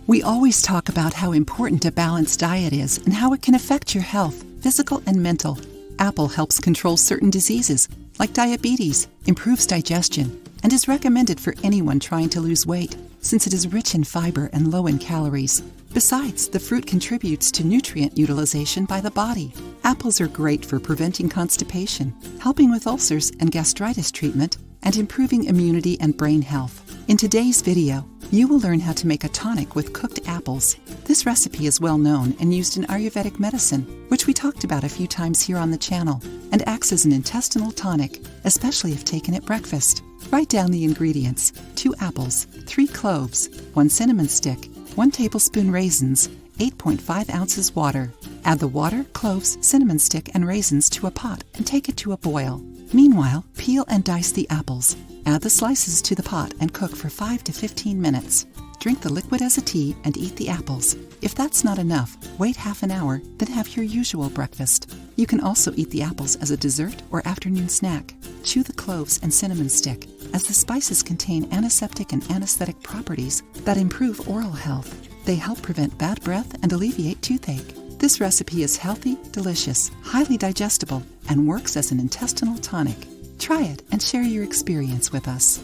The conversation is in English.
We always talk about how important a balanced diet is and how it can affect your health, physical and mental. Apple helps control certain diseases, like diabetes, improves digestion, and is recommended for anyone trying to lose weight, since it is rich in fiber and low in calories. Besides, the fruit contributes to nutrient utilization by the body. Apples are great for preventing constipation, helping with ulcers and gastritis treatment, and improving immunity and brain health. In today's video, you will learn how to make a tonic with cooked apples. This recipe is well known and used in Ayurvedic medicine, which we talked about a few times here on the channel, and acts as an intestinal tonic, especially if taken at breakfast. Write down the ingredients: 2 apples, 3 cloves, 1 cinnamon stick, 1 tablespoon raisins, 8.5 ounces water. Add the water, cloves, cinnamon stick, and raisins to a pot and take it to a boil. Meanwhile, peel and dice the apples. Add the slices to the pot and cook for 5 to 15 minutes. Drink the liquid as a tea and eat the apples. If that's not enough, wait half an hour, then have your usual breakfast. You can also eat the apples as a dessert or afternoon snack. Chew the cloves and cinnamon stick, as the spices contain antiseptic and anesthetic properties that improve oral health. They help prevent bad breath and alleviate toothache. This recipe is healthy, delicious, highly digestible, and works as an intestinal tonic. Try it and share your experience with us.